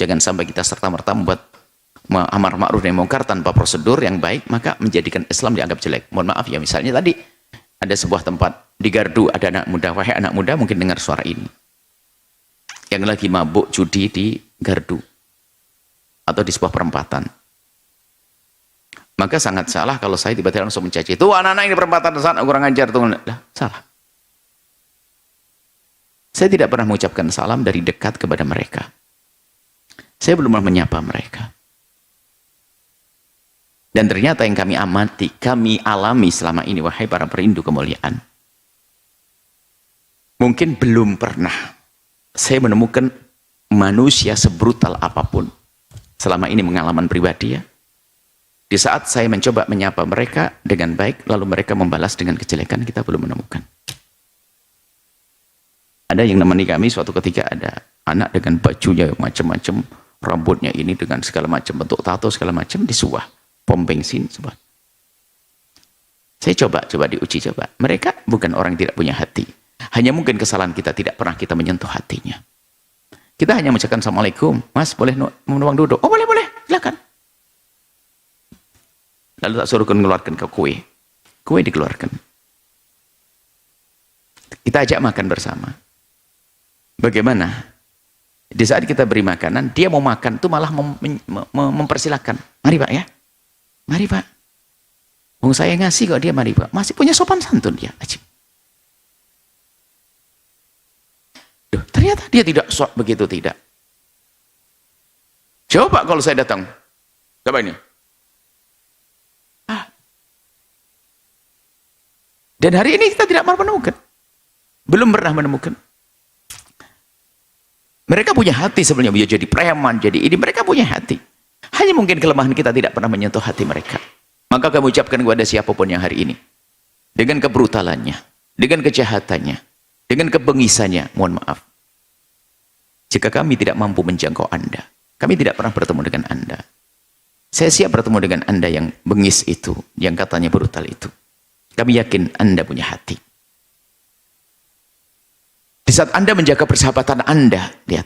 Jangan sampai kita serta-merta membuat amar ma'ruf nahi munkar tanpa prosedur yang baik, maka menjadikan Islam dianggap jelek. Mohon maaf ya, misalnya tadi ada sebuah tempat di gardu, ada anak muda. Wahai anak muda, mungkin dengar suara ini, yang lagi mabuk judi di gardu atau di sebuah perempatan. Maka sangat salah kalau saya tiba-tiba langsung mencaci, tuh anak-anak ini perempatan sana kurang ajar tuh. Lah, salah. Saya tidak pernah mengucapkan salam dari dekat kepada mereka. Saya belum pernah menyapa mereka. Dan ternyata yang kami amati, kami alami selama ini, wahai para perindu kemuliaan, mungkin belum pernah saya menemukan manusia sebrutal apapun selama ini pengalaman pribadi ya. Di saat saya mencoba menyapa mereka dengan baik, lalu mereka membalas dengan kejelekan, kita belum menemukan. Ada yang nemani kami suatu ketika, ada anak dengan bajunya macam-macam, rambutnya ini dengan segala macam bentuk tato segala macam, di sebuah pom bensin. Saya coba diuji coba. Mereka bukan orang yang tidak punya hati. Hanya mungkin kesalahan kita tidak pernah kita menyentuh hatinya. Kita hanya mengucapkan assalamualaikum, mas boleh menuang duduk? Oh boleh, silakan. Lalu tak suruh mengeluarkan ke kue dikeluarkan. Kita ajak makan bersama. Bagaimana? Di saat kita beri makanan, dia mau makan itu malah mempersilahkan. Mari pak ya, mari pak. Wong saya ngasih kok, dia mari pak. Masih punya sopan santun dia. Ajib. Duh, ternyata dia tidak sok begitu, tidak. Coba kalau saya datang, coba ini. Dan hari ini kita tidak pernah menemukan. Belum pernah menemukan. Mereka punya hati sebelumnya, bisa jadi preman, jadi ini. Mereka punya hati. Hanya mungkin kelemahan kita tidak pernah menyentuh hati mereka. Maka kami ucapkan kepada siapapun yang hari ini, dengan kebrutalannya, dengan kejahatannya, dengan kebengisannya, mohon maaf. Jika kami tidak mampu menjangkau Anda, kami tidak pernah bertemu dengan Anda. Saya siap bertemu dengan Anda yang bengis itu, yang katanya brutal itu. Kami yakin Anda punya hati. Di saat Anda menjaga persahabatan Anda, lihat.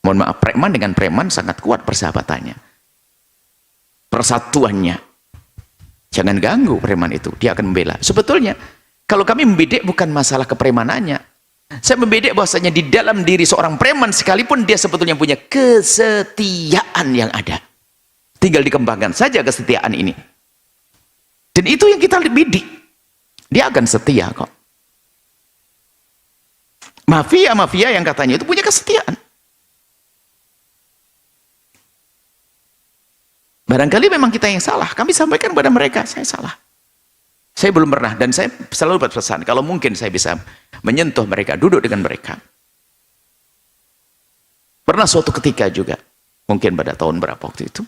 Mohon maaf, preman dengan preman sangat kuat persahabatannya. Persatuannya. Jangan ganggu preman itu, dia akan membela. Sebetulnya, kalau kami membidik bukan masalah kepremanannya. Saya membidik bahwasanya di dalam diri seorang preman sekalipun dia sebetulnya punya kesetiaan yang ada. Tinggal dikembangkan saja kesetiaan ini. Dan itu yang kita bidik. Dia akan setia kok. Mafia yang katanya itu punya kesetiaan. Barangkali memang kita yang salah. Kami sampaikan kepada mereka, saya salah. Saya belum pernah, dan saya selalu berpesan, kalau mungkin saya bisa menyentuh mereka, duduk dengan mereka. Pernah suatu ketika juga, mungkin pada tahun berapa waktu itu,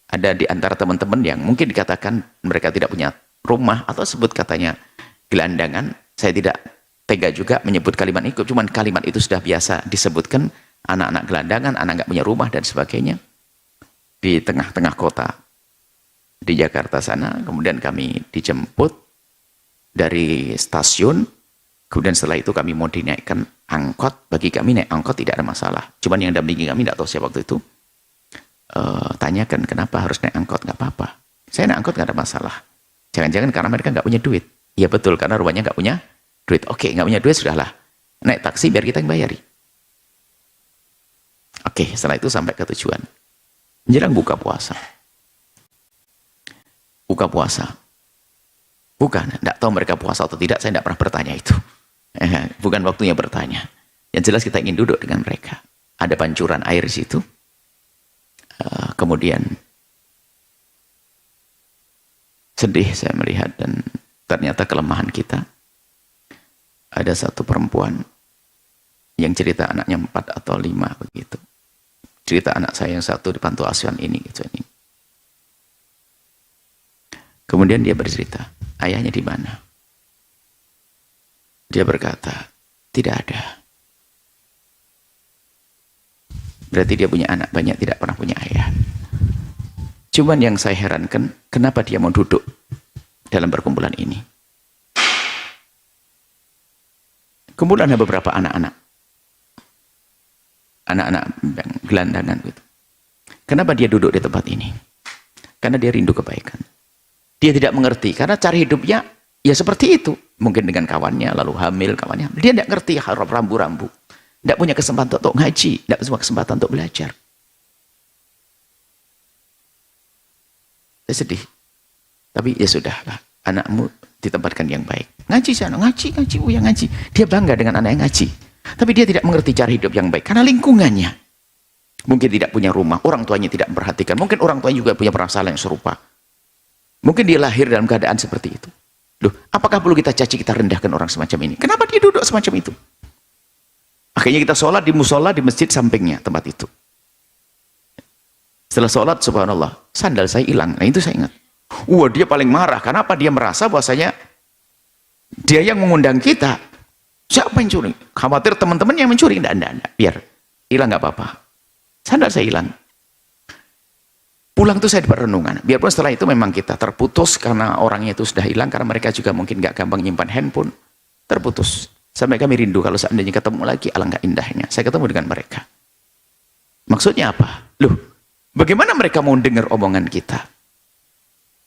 ada di antara teman-teman yang mungkin dikatakan mereka tidak punya rumah, atau sebut katanya gelandangan. Saya tidak tega juga menyebut kalimat itu, cuman kalimat itu sudah biasa disebutkan, anak-anak gelandangan, anak nggak punya rumah dan sebagainya, di tengah-tengah kota di Jakarta sana. Kemudian kami dijemput dari stasiun, kemudian setelah itu kami mau dinaikkan angkot. Bagi kami naik angkot tidak ada masalah, cuman yang dampingi kami tidak tahu siapa waktu itu, tanyakan kenapa harus naik angkot. Nggak apa-apa, saya naik angkot nggak ada masalah. Jangan-jangan karena mereka nggak punya duit. Ya betul, karena rupanya nggak punya duit. Oke, nggak punya duit, sudahlah, naik taksi biar kita yang bayari. Oke, setelah itu sampai ke tujuan. Menjelang buka puasa. Bukan, tidak tahu mereka puasa atau tidak, saya tidak pernah bertanya itu. Bukan waktunya bertanya. Yang jelas kita ingin duduk dengan mereka. Ada pancuran air di situ. Kemudian sedih saya melihat, dan ternyata kelemahan kita. Ada satu perempuan yang cerita anaknya 4 atau 5 begitu. Cerita anak saya yang satu di panti asuhan ini gitu ini. Kemudian dia bercerita, ayahnya di mana? Dia berkata, tidak ada. Berarti dia punya anak banyak, tidak pernah punya ayah. Cuman yang saya herankan, kenapa dia mau duduk dalam perkumpulan ini? Kemudian ada beberapa anak-anak anak-anak gelandangan gitu. Kenapa dia duduk di tempat ini? Karena dia rindu kebaikan. Dia tidak mengerti karena cara hidupnya ya seperti itu. Mungkin dengan kawannya, lalu hamil kawannya. Dia tidak ngerti harap rambu-rambu. Tidak punya kesempatan untuk ngaji, tidak punya kesempatan untuk belajar. Saya sedih. Tapi ya sudahlah, anakmu ditempatkan yang baik. Ngaji sana, ngaji, yang ngaji. Dia bangga dengan anak yang ngaji. Tapi dia tidak mengerti cara hidup yang baik karena lingkungannya. Mungkin tidak punya rumah, orang tuanya tidak memperhatikan. Mungkin orang tuanya juga punya permasalahan yang serupa. Mungkin dia lahir dalam keadaan seperti itu. Loh, apakah perlu kita caci, kita rendahkan orang semacam ini? Kenapa dia duduk semacam itu? Akhirnya kita sholat di musola, di masjid sampingnya tempat itu. Setelah sholat, subhanallah, sandal saya hilang. Nah itu saya ingat. Wah, dia paling marah. Kenapa? Dia merasa bahwasanya dia yang mengundang kita. Siapa yang curi? Khawatir teman-teman yang mencuri. Tidak. Biar hilang nggak apa-apa. Sandal saya hilang. Pulang tuh saya dapat renungan. Biarpun setelah itu memang kita terputus karena orangnya itu sudah hilang. Karena mereka juga mungkin nggak gampang nyimpan handphone. Terputus. Sampai kami rindu kalau seandainya ketemu lagi. Alangkah indahnya. Saya ketemu dengan mereka. Maksudnya apa? Loh, bagaimana mereka mau dengar omongan kita?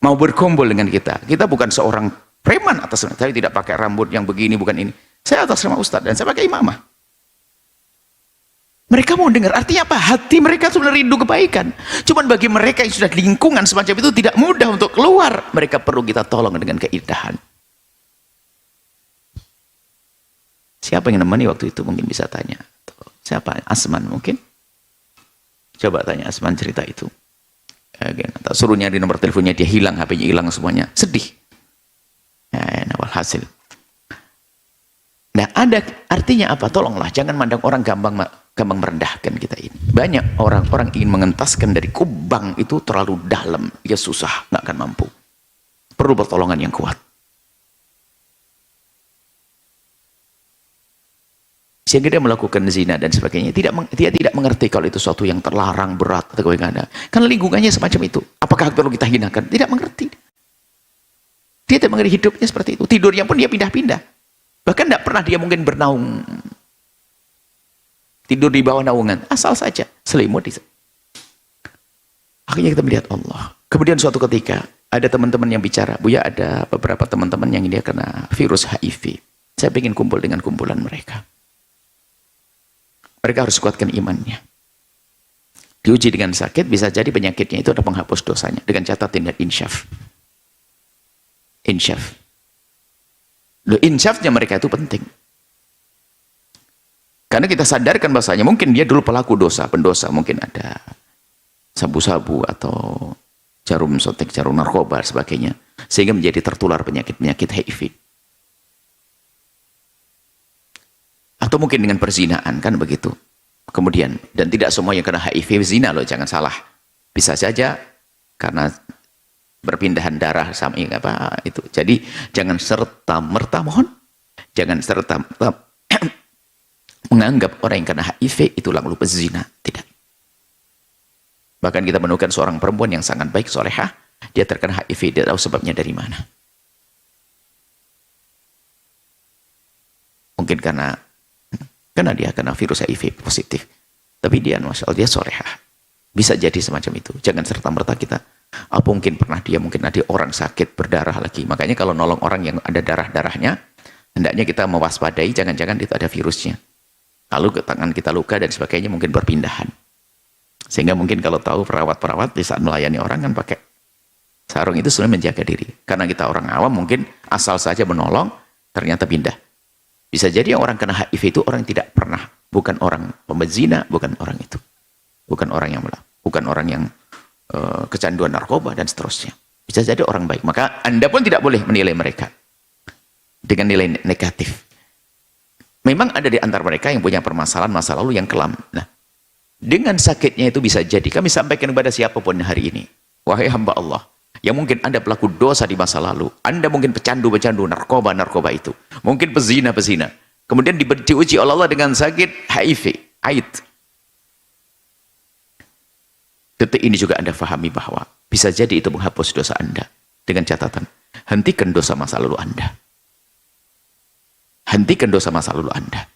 Mau berkumpul dengan kita? Kita bukan seorang preman atas nama. Saya tidak pakai rambut yang begini, bukan ini. Saya atas nama Ustadz dan saya pakai imamah. Mereka mau dengar, artinya apa? Hati mereka sudah rindu kebaikan. Cuman bagi mereka yang sudah di lingkungan semacam itu tidak mudah untuk keluar. Mereka perlu kita tolong dengan keindahan. Siapa yang nemani waktu itu mungkin bisa tanya. Siapa? Asman mungkin? Coba tanya Asman cerita itu. Atau suruh nyari nomor teleponnya, dia hilang, HP-nya hilang semuanya. Sedih. Nawal hasil. Nah, ada artinya apa? Tolonglah, jangan mandang orang gampang merendahkan kita ini. Banyak orang-orang ingin mengentaskan dari kubang itu terlalu dalam. Dia susah, nggak akan mampu. Perlu pertolongan yang kuat. Sehingga dia melakukan zina dan sebagainya. Dia tidak mengerti kalau itu sesuatu yang terlarang, berat, atau bagaimana. Karena lingkungannya semacam itu. Apakah perlu kita hinakan? Tidak mengerti. Dia tidak mengerti hidupnya seperti itu. Tidurnya pun dia pindah-pindah. Bahkan tidak pernah dia mungkin bernaung. Tidur di bawah naungan. Asal saja. Selimut. Akhirnya kita melihat Allah. Kemudian suatu ketika, ada teman-teman yang bicara. Buya, ada beberapa teman-teman yang dia kena virus HIV. Saya ingin kumpul dengan kumpulan mereka. Mereka harus kuatkan imannya. Diuji dengan sakit, bisa jadi penyakitnya itu ada penghapus dosanya. Dengan catatan dan insyaf. Insyaf. Loh, insyafnya mereka itu penting. Karena kita sadarkan bahasanya, mungkin dia dulu pelaku dosa, pendosa. Mungkin ada sabu-sabu atau jarum sotek, jarum narkoba, sebagainya. Sehingga menjadi tertular penyakit-penyakit HIV. Atau mungkin dengan perzinaan, kan begitu. Kemudian, dan tidak semua yang kena HIV zina loh, jangan salah. Bisa saja karena berpindahan darah sama apa itu. Jadi jangan serta-merta, mohon, jangan serta-merta menganggap orang yang kena HIV itu lalu pezina. Tidak. Bahkan kita menemukan seorang perempuan yang sangat baik, solehah, dia terkena HIV, dia tahu sebabnya dari mana. Mungkin karena dia kena virus HIV positif. Tapi dia, masya Allah, dia solehah. Bisa jadi semacam itu. Jangan serta-merta kita, apa mungkin pernah dia, mungkin ada orang sakit berdarah lagi. Makanya kalau nolong orang yang ada darah-darahnya, hendaknya kita mewaspadai, jangan-jangan itu ada virusnya. Lalu ke tangan kita luka dan sebagainya, mungkin berpindahan. Sehingga mungkin kalau tahu perawat-perawat di saat melayani orang kan pakai sarung itu sebenarnya menjaga diri. Karena kita orang awam mungkin asal saja menolong, ternyata pindah. Bisa jadi orang kena HIV itu orang yang tidak pernah, bukan orang pembezina, bukan orang itu. Bukan orang yang kecanduan narkoba dan seterusnya. Bisa jadi orang baik. Maka Anda pun tidak boleh menilai mereka dengan nilai negatif. Memang ada di antara mereka yang punya permasalahan masa lalu yang kelam. Nah, dengan sakitnya itu bisa jadi kami sampaikan kepada siapapun hari ini, wahai hamba Allah, yang mungkin Anda pelaku dosa di masa lalu, Anda mungkin pecandu-pecandu narkoba itu, mungkin pezina-pezina, kemudian diuji oleh Allah dengan sakit HIV, AIDS. Detik ini juga Anda fahami bahwa bisa jadi itu menghapus dosa Anda. Dengan catatan, hentikan dosa masa lalu Anda. Hentikan dosa masa lalu Anda.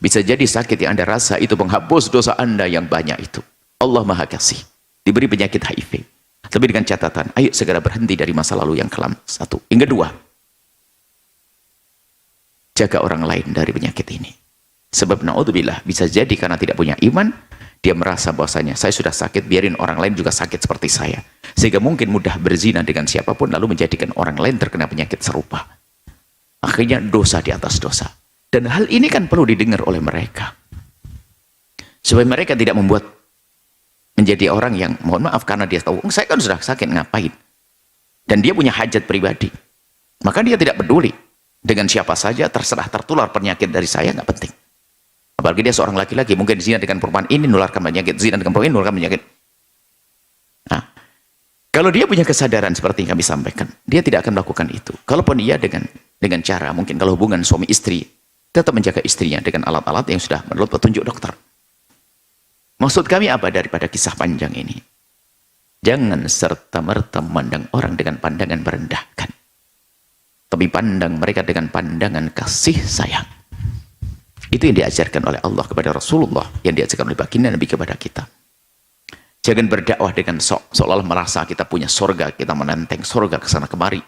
Bisa jadi sakit yang Anda rasa itu menghapus dosa Anda yang banyak itu. Allah Maha Kasih. Diberi penyakit HIV. Tapi dengan catatan, ayo segera berhenti dari masa lalu yang kelam. Satu. Yang kedua, jaga orang lain dari penyakit ini. Sebab na'udzubillah, bisa jadi karena tidak punya iman, dia merasa bahwasanya saya sudah sakit, biarin orang lain juga sakit seperti saya. Sehingga mungkin mudah berzina dengan siapapun, lalu menjadikan orang lain terkena penyakit serupa. Akhirnya dosa di atas dosa. Dan hal ini kan perlu didengar oleh mereka. Supaya mereka tidak membuat menjadi orang yang, mohon maaf, karena dia tahu, saya kan sudah sakit, ngapain? Dan dia punya hajat pribadi. Maka dia tidak peduli. Dengan siapa saja, terserah tertular penyakit dari saya, nggak penting. Apalagi dia seorang laki-laki, mungkin zina dengan perempuan ini menularkan penyakit, zina dengan perempuan ini menularkan penyakit. Nah, kalau dia punya kesadaran seperti yang kami sampaikan, dia tidak akan melakukan itu. Kalaupun dia dengan cara, mungkin kalau hubungan suami istri, tetap menjaga istrinya dengan alat-alat yang sudah menurut petunjuk dokter. Maksud kami apa daripada kisah panjang ini? Jangan serta-merta memandang orang dengan pandangan merendahkan. Tapi pandang mereka dengan pandangan kasih sayang. Itu yang diajarkan oleh Allah kepada Rasulullah, yang diajarkan oleh baginda Nabi kepada kita. Jangan berdakwah dengan seolah-olah merasa kita punya surga, kita menenteng surga ke sana kemari.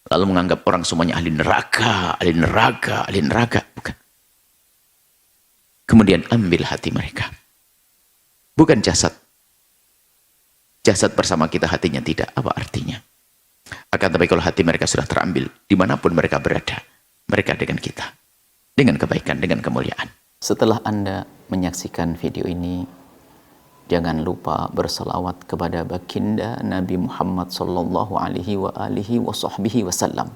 Lalu menganggap orang semuanya ahli neraka, ahli neraka, ahli neraka. Bukan. Kemudian ambil hati mereka. Bukan jasad. Jasad bersama kita, hatinya tidak. Apa artinya? Akan tapi kalau hati mereka sudah terambil, dimanapun mereka berada, mereka dengan kita. Dengan kebaikan, dengan kemuliaan. Setelah Anda menyaksikan video ini, jangan lupa berselawat kepada baginda Nabi Muhammad sallallahu alaihi wa alihi wa sahbihi wasallam.